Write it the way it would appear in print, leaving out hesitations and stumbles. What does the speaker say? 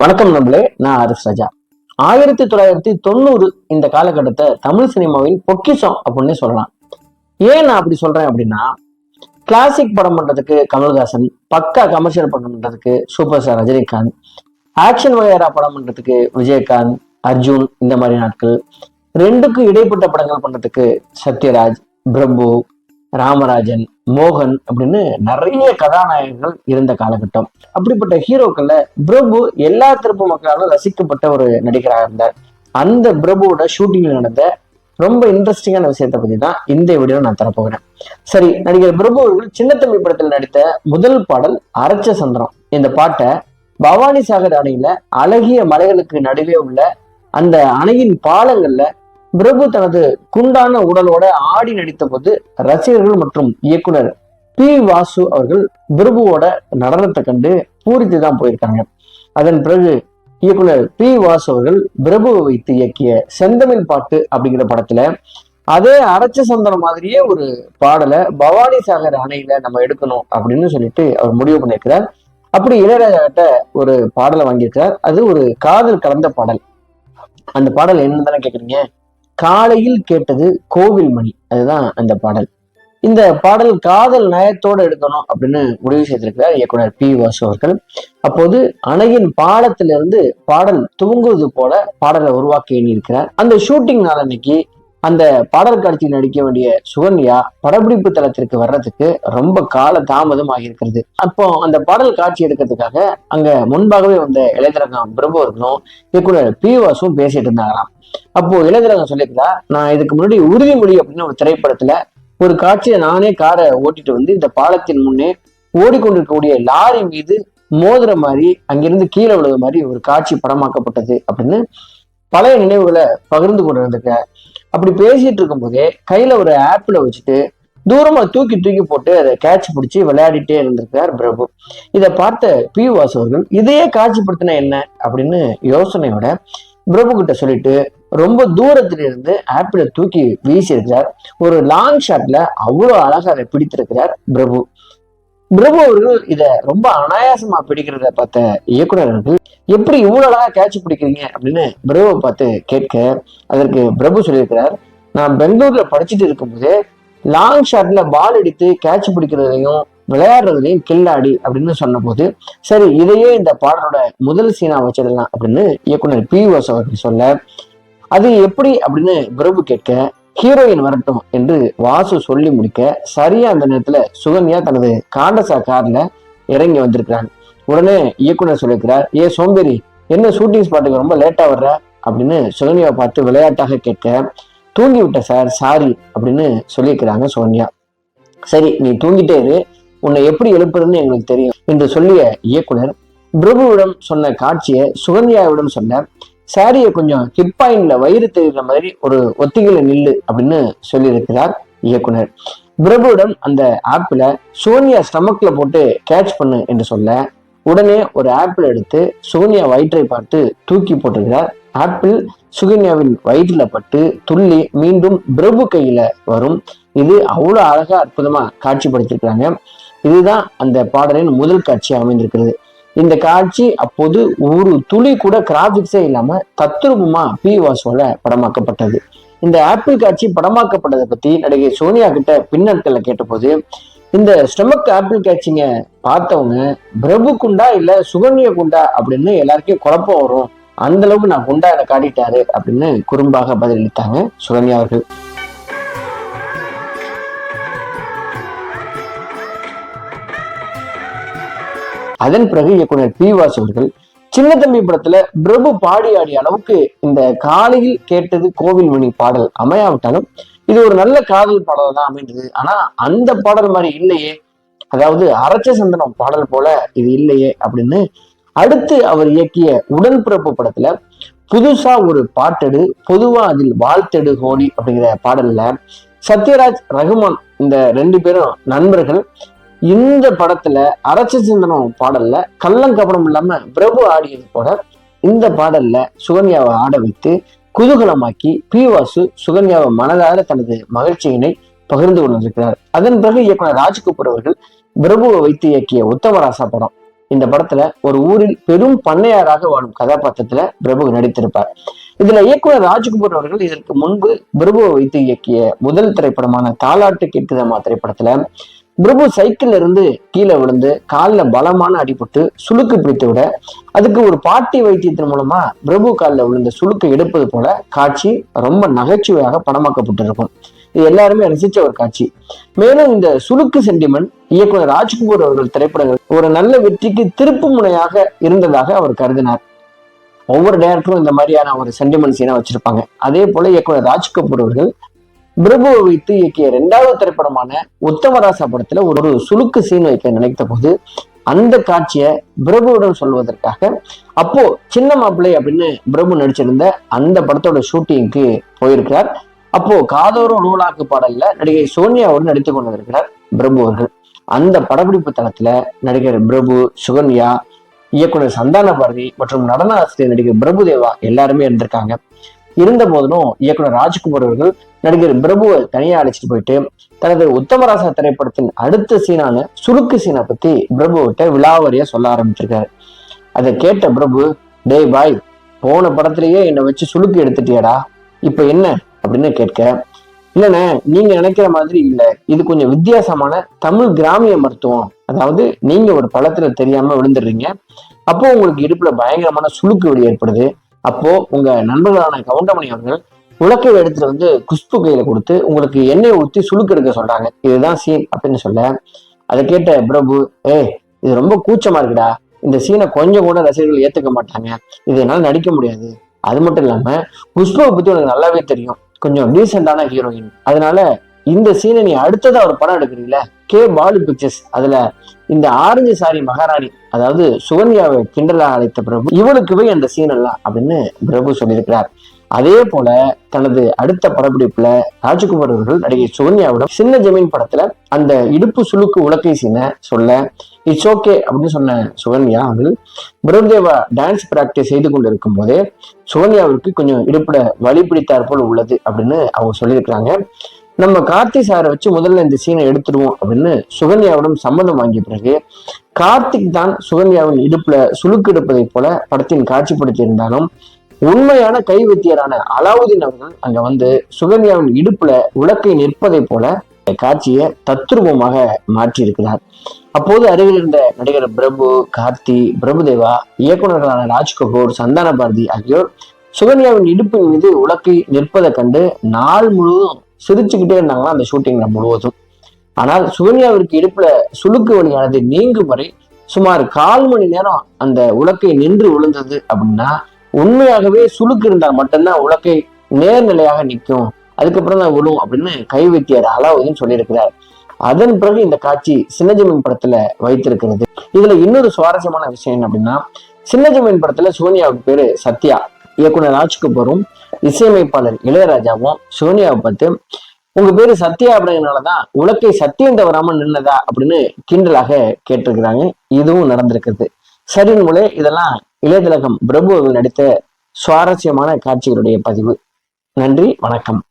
வணக்கம் நம்மளே, நான் ஆரிஸ் ராஜா. 1990 இந்த காலகட்டத்தை தமிழ் சினிமாவின் பொக்கிஷம் அப்படின்னு சொல்லலாம். ஏன் நான் அப்படி சொல்றேன் அப்படின்னா, கிளாசிக் படம் பண்றதுக்கு கமல்ஹாசன், பக்கா கமர்ஷியல் படம் பண்றதுக்கு சூப்பர் ஸ்டார் ரஜினிகாந்த், ஆக்ஷன் வகையரா படம் பண்றதுக்கு விஜயகாந்த், அர்ஜுன், இந்த மாதிரி நாட்கள். ரெண்டுக்கும் இடைப்பட்ட படங்கள் பண்றதுக்கு சத்யராஜ், பிரபு, ராமராஜன், மோகன் அப்படின்னு நிறைய கதாநாயகர்கள் இருந்த காலகட்டம். அப்படிப்பட்ட ஹீரோக்கள்ல பிரபு எல்லா தரப்பு மக்களாலும் ரசிக்கப்பட்ட ஒரு நடிகராக இருந்தார். அந்த பிரபுவோட ஷூட்டிங்ல நடந்த ரொம்ப இன்ட்ரெஸ்டிங்கான விஷயத்தை பத்தி தான் இந்த வீடியோ நான் தரப்போகிறேன். சரி, நடிகர் பிரபு அவர்கள் சின்னத்தம்பி படத்தில் நடித்த முதல் பாடல் அரச்ச சந்திரம். இந்த பாட்டை பவானி சாகர் அணையில அழகிய மலைகளுக்கு நடுவே உள்ள அந்த அணையின் பாலங்கள்ல பிரபு தனது குண்டான உடலோட ஆடி நடித்த போது ரசிகர்கள் மற்றும் இயக்குனர் பி வாசு அவர்கள் பிரபுவோட நடனத்தை கண்டு பூரித்து தான் போயிருக்காங்க. அதன் பிறகு இயக்குனர் பி வாசு அவர்கள் பிரபுவை வைத்து இயக்கிய செந்தமிழ் பாட்டு அப்படிங்கிற படத்துல அதே அரச்ச சந்திரம் மாதிரியே ஒரு பாடலை பவானி சாகர் அணையில நம்ம எடுக்கணும் அப்படின்னு சொல்லிட்டு அவர் முடிவு பண்ணியிருக்கிறார். அப்படி இளையராஜா கிட்ட ஒரு பாடலை வாங்கியிருக்கிறார். அது ஒரு காதல் கலந்த பாடல். அந்த பாடல் என்னன்னு தானே கேக்குறீங்க. காலையில் கேட்டது கோவில் மணி, அதுதான் அந்த பாடல். இந்த பாடல் காதல் நயத்தோடு எடுக்கணும் அப்படின்னு முடிவு செய்திருக்கிறார் இயக்குனர் பி வாசு அவர்கள். அப்போது அணையின் பாலத்திலிருந்து பாடல் துவங்குவது போல பாடலை உருவாக்கி எண்ணியிருக்கிறார். அந்த ஷூட்டிங் நாள் அன்னைக்கு அந்த பாடல் காட்சியில் நடிக்க வேண்டிய சுகன்யா படப்பிடிப்பு தளத்திற்கு வர்றதுக்கு ரொம்ப கால தாமதம் ஆகியிருக்கிறது. அப்போ அந்த பாடல் காட்சி எடுக்கிறதுக்காக அங்க முன்பாகவே வந்த இளையராஜா பிரபு அவர்களும் இயக்குனர் பி வாசுவும் பேசிட்டு இருந்தாங்களாம். அப்போ இளையராஜா சொல்லியிருந்தா, நான் இதுக்கு முன்னாடி உறுதிமொழி அப்படின்னு ஒரு திரைப்படத்துல ஒரு காட்சியை நானே காரை ஓட்டிட்டு வந்து இந்த பாலத்தின் முன்னே ஓடிக்கொண்டிருக்கக்கூடிய லாரி மீது மோதுற மாதிரி அங்கிருந்து கீழே விழுத மாதிரி ஒரு காட்சி படமாக்கப்பட்டது அப்படின்னு பழைய நினைவுகளை பகிர்ந்து கொண்டு இருந்திருக்க. அப்படி பேசிட்டு இருக்கும் போதே கையில ஒரு ஆப்பிள வச்சுட்டு தூரமா தூக்கி தூக்கி போட்டு அதை கேட்ச் பிடிச்சி விளையாடிட்டே இருந்திருக்கார் பிரபு. இதை பார்த்த பி வாசு அவர்கள் இதையே காட்சிப்படுத்தின என்ன அப்படின்னு யோசனையோட பிரபு கிட்ட சொல்லிட்டு ரொம்ப தூரத்துல இருந்து ஆப்பிளை தூக்கி வீசி இருக்கிறார். ஒரு லாங் ஷாட்ல அவ்வளவு அழகா அதை பிடித்திருக்கிறார் பிரபு. பிரபு அவர்கள் இத ரொம்ப அனாயாசமா பிடிக்கிறத பார்த்த இயக்குநர்கள், எப்படி இவ்வளவு அழகா கேட்ச் பிடிக்கிறீங்க அப்படின்னு பிரபுவை பார்த்து கேட்க, அதற்கு பிரபு சொல்லியிருக்கிறார், நான் பெங்களூர்ல படிச்சுட்டு இருக்கும்போது லாங் ஷாட்ல பால் அடித்து கேட்ச் பிடிக்கிறதையும் விளையாடுறதுலையும் கில்லாடி அப்படின்னு சொன்ன போது, சரி இதையே இந்த பாடலோட முதல் சீனா வச்சிடலாம் அப்படின்னு இயக்குனர் பி வாசு அவர்கள் சொல்ல, அது எப்படி அப்படின்னு பிரபு கேட்க, ஹீரோயின் வரட்டும் என்று வாசு சொல்லி முடிக்க, சரியா அந்த நேரத்துல சுகன்யா தனது காண்டசா கார்ல இறங்கி வந்திருக்கிறாங்க. உடனே இயக்குனர் சொல்லியிருக்கிறார், ஏ சோம்பேறி, என்ன ஷூட்டிங் ஸ்பாட்டுக்கு ரொம்ப லேட்டா வர்ற அப்படின்னு சுகன்யாவை பார்த்து விளையாட்டாக கேட்க, தூங்கி விட்ட சார், சாரி அப்படின்னு சொல்லியிருக்கிறாங்க சுகன்யா. சரி, நீ தூங்கிட்டே இரு, உன்னை எப்படி எழுப்புறதுன்னு எங்களுக்கு தெரியும் என்று சொல்லிய இயக்குனர் பிரபுவிடம் சொன்ன காட்சியை சுகன்யாவிடம் சொன்ன, சாரியை கொஞ்சம் ஹிப் பாயிண்ட்ல வயிறு தெரிகிற மாதிரி ஒரு ஒத்திகையில நில்லு அப்படின்னு சொல்லியிருக்கிறார் இயக்குனர். பிரபுவிடம் அந்த ஆப்பிள சுகன்யா ஸ்டமக்ல போட்டு கேட்ச் பண்ணு என்று சொல்ல, உடனே ஒரு ஆப்பிள் எடுத்து சுகன்யா வயிற்றை பார்த்து தூக்கி போட்டிருக்கிறார். ஆப்பிள் சுகன்யாவின் வயிற்றுல பட்டு துள்ளி மீண்டும் பிரபு கையில வரும். இது அவ்வளவு அழகா அற்புதமா காட்சிப்படுத்திருக்கிறாங்க. இதுதான் அந்த பாடலின் முதல் காட்சி அமைந்திருக்கிறது. இந்த காட்சி அப்போது ஒரு துளி கூட கிராபிக்ஸே இல்லாம தத்ரூபமா பி வாசுவால படமாக்கப்பட்டது. இந்த ஆப்பிள் காட்சி படமாக்கப்பட்டதை பத்தி நடிகை சோனியா கிட்ட பின்னாட்கள்ல கேட்டபோது, இந்த ஸ்டொமக் ஆப்பிள் காட்சிங்க பார்த்தவங்க பிரபு குண்டா இல்ல சுகன்யா குண்டா அப்படின்னு எல்லாருக்கும் குழப்பம் வரும், அந்த அளவுக்கு நான் குண்டா என்னை காட்டிட்டாரு அப்படின்னு குறும்பாக பதிலளித்தாங்க சுகன்யா அவர்கள். அதன் பிறகு இயக்குனர் பி வாசு அவர்கள் சின்னத்தம்பி படத்துல பிரபு பாடி ஆடிய அளவுக்கு இந்த காலையில் கேட்டது கோவில் மணி பாடல் அமையாவிட்டாலும் இது ஒரு நல்ல காதல் பாடல் தான் அமைந்தது. ஆனா அந்த பாடல் மாதிரி இல்லையே, அதாவது அரச்ச சந்தனம் பாடல் போல இது இல்லையே அப்படின்னு அடுத்து அவர் இயக்கிய உடன்பிறப்பு படத்துல புதுசா ஒரு பாட்டெடு, பொதுவா அதில் வாழ்த்தெடு ஹோலி அப்படிங்கிற பாடல்ல சத்யராஜ், ரகுமான் இந்த ரெண்டு பேரும் நண்பர்கள். இந்த படத்துல அரச்ச சிந்தனம் பாடல்ல கள்ளங்கபடம் இல்லாம பிரபு ஆடியது போல இந்த பாடல்ல சுகன்யாவை ஆட வைத்து குதூகலமாக்கி பி வாசு சுகன்யாவை மனதார தனது மகிழ்ச்சியினை பகிர்ந்து கொண்டிருக்கிறார். அதன் பிறகு இயக்குனர் ராஜ்கபூர் அவர்கள் பிரபுவை வைத்து இயக்கிய உத்தமராசா படம். இந்த படத்துல ஒரு ஊரில் பெரும் பண்ணையாராக வாழும் கதாபாத்திரத்துல பிரபு நடித்திருப்பார். இதுல இயக்குனர் ராஜ்குமார் அவர்கள் இதற்கு முன்பு பிரபுவை வைத்து இயக்கிய முதல் திரைப்படமான தாலாட்டு கேட்குதம்மா திரைப்படத்துல பிரபு சைக்கிள்ல இருந்து கீழே விழுந்து காலில் பலமான அடிபட்டு சுளுக்கு பிடித்து விட அதுக்கு ஒரு பாட்டி வைத்தியத்தின் மூலமா பிரபு காலில் விழுந்த சுளுக்கை எடுப்பது போல காட்சி ரொம்ப நகைச்சுவையாக படமாக்கப்பட்டிருக்கும். இது எல்லாருமே ரசிச்ச ஒரு காட்சி. மேலும் இந்த சுளுக்கு சென்டிமெண்ட் இயக்குனர் ராஜ்குமார் அவர்கள் திரைப்படங்கள் ஒரு நல்ல வெற்றிக்கு திருப்பு முனையாக இருந்ததாக அவர் கருதினார். ஒவ்வொரு டைரக்டரும் இந்த மாதிரியான ஒரு சென்டிமெண்ட் சீனா வச்சிருப்பாங்க. அதே போல இயக்குனர் ராஜ்கபூர் அவர்கள் பிரபுவை வைத்து இயக்கிய 2வது திரைப்படமான உத்தமராசா படத்துல ஒரு சுளுக்கு சீன் வைக்க நினைத்த போது அந்த காட்சியை பிரபுவிடம் சொல்வதற்காக அப்போ சின்ன மாப்பிள்ளை அப்படின்னு பிரபு நடிச்சிருந்த அந்த படத்தோட ஷூட்டிங்க்கு போயிருக்கிறார். அப்போ காதோறும் நூலாக்கு பாடல்ல நடிகை சோனியாவோடு நடித்துக் கொண்டிருக்கிறார் பிரபு அவர்கள். அந்த படப்பிடிப்பு தளத்துல நடிகர் பிரபு, சுகன்யா, இயக்குனர் சந்தான பாரதி மற்றும் நடன ஆசிரியர் நடிகர் பிரபுதேவா எல்லாருமே இருந்திருக்காங்க. இருந்த போதிலும் இயக்குனர் ராஜ்குமார் அவர்கள் நடிகர் பிரபுவை தனியா அழைச்சிட்டு போயிட்டு தனது உத்தமராசா திரைப்படத்தின் அடுத்த சீனான சுருக்கு சீனை பத்தி பிரபுவிட்ட விலாவரியா சொல்ல ஆரம்பிச்சிருக்காரு. அதை கேட்ட பிரபு, டேய் பாய், போன படத்திலேயே என்னை வச்சு சுளுக்கு எடுத்துட்டியாடா, இப்ப என்ன அப்படின்னு கேட்க, இல்லைண்ணே, நீங்க நினைக்கிற மாதிரி இல்லை, இது கொஞ்சம் வித்தியாசமான தமிழ் கிராமிய மருத்துவம். அதாவது நீங்க ஒரு பழத்துல தெரியாம விழுந்துடுறீங்க, அப்போ உங்களுக்கு இடுப்புல பயங்கரமான சுளுக்கு வெளி ஏற்படுது. அப்போ உங்க நண்பர்களான கவுண்டமணி அவர்கள் உலக்கை எடுத்துட்டு வந்து குஷ்பு கையில கொடுத்து உங்களுக்கு எண்ணெய் ஊற்றி சுளுக்கு எடுக்க சொல்றாங்க, இதுதான் சீன் அப்படின்னு சொல்ல, அதை கேட்ட பிரபு, இது ரொம்ப கூச்சமா இருக்குடா, இந்த சீனை கொஞ்சம் கூட ரசிகர்கள் ஏத்துக்க மாட்டாங்க, இது என்னால நடிக்க முடியாது. அது மட்டும் இல்லாம குஷ்புவை பத்தி உனக்கு நல்லாவே தெரியும், கொஞ்சம் டீசென்டான ஹீரோயின், அதனால இந்த சீனை நீ அடுத்ததா ஒரு படம் எடுக்கிறீங்கள, கே பாலு பிக்சர்ஸ், அதுல இந்த ஆரஞ்சு சாரி மகாராணி, அதாவது சுகன்யாவை கிண்டலா அழைத்த பிரபு, இவனுக்கு போய் அந்த சீன் எல்லாம் அப்படின்னு பிரபு சொல்லியிருக்கிறார். அதே போல தனது அடுத்த படப்பிடிப்புல ராஜ்குமார் அவர்கள் நடிகை சுகன்யாவிடம் சின்ன ஜமீன் படத்துல அந்த இடுப்பு சுளுக்கு உலக்கை சீனை சொல்ல, இட்ஸ் ஓகே அப்படின்னு சொன்ன சுகன்யா அவர்கள் பிரபுதேவா டான்ஸ் பிராக்டிஸ் செய்து கொண்டு இருக்கும் போதே சுகன்யாவிற்கு கொஞ்சம் இடுப்புல வலி பிடித்தார் போல் உள்ளது அப்படின்னு அவங்க சொல்லியிருக்கிறாங்க. நம்ம கார்த்தி சாரை வச்சு முதல்ல இந்த சீனை எடுத்துருவோம் அப்படின்னு சுகன்யாவிடம் சம்மதம் வாங்கிய பிறகு கார்த்திக் தான் சுகன்யாவின் இடுப்புல சுளுக்கு எடுப்பதை போல படத்தின் காட்சிப்படுத்தி இருந்தாலும் உண்மையான கைவித்தியரான அலாவுதீன் அவர்கள் அங்க வந்து சுகன்யாவின் இடுப்புல உலக்கை நிற்பதை போல காட்சியை தத்ரூபமாக மாற்றி இருக்கிறார். அப்போது அருகில் இருந்த நடிகர் பிரபு, கார்த்தி, பிரபுதேவா, இயக்குநர்களான ராஜ்கபூர், சந்தான பாரதி ஆகியோர் சுகன்யாவின் இடுப்பின் மீது உலக்கை நிற்பதை கண்டு நாள் முழுவதும் சிரிச்சுக்கிட்டே இருந்தாங்களா அந்த ஷூட்டிங்ல முழுவதும். ஆனால் சுகன்யாவிற்கு இடுப்புல சுளுக்கு வலியானது நீங்கும் வரை சுமார் 1/4 மணி நேரம் அந்த உலக்கை நின்று விழுந்தது அப்படின்னா உண்மையாகவே சுளுக்கு இருந்தால் மட்டும்தான் உலக்கை நேர்நிலையாக நிற்கும், அதுக்கப்புறம் தான் விழும் அப்படின்னு கைவித்தியார் அலாவுதீன் சொல்லியிருக்கிறார். அதன் பிறகு இந்த காட்சி சின்னஜமீன் படத்துல வைத்திருக்கிறது. இதுல இன்னொரு சுவாரஸ்யமான விஷயம் என்ன அப்படின்னா, சின்னஜமீன் படத்துல சோனியாவுக்கு பேரு சத்யா. இயக்குனர் ராஜ்கபூரும் இசையமைப்பாளர் இளையராஜாவும் சோனியாவை பார்த்து, உங்க பேரு சத்யா அப்படிங்கிறதுனாலதான் உலக்கை சத்தியம் தவறாம நின்னதா அப்படின்னு கிண்டலாக கேட்டிருக்கிறாங்க. இதுவும் நடந்திருக்கிறது. சரின் மூலே இதெல்லாம் இளையதிலகம் பிரபு அவர்கள் நடித்த சுவாரஸ்யமான காட்சிகளுடைய பதிவு. நன்றி, வணக்கம்.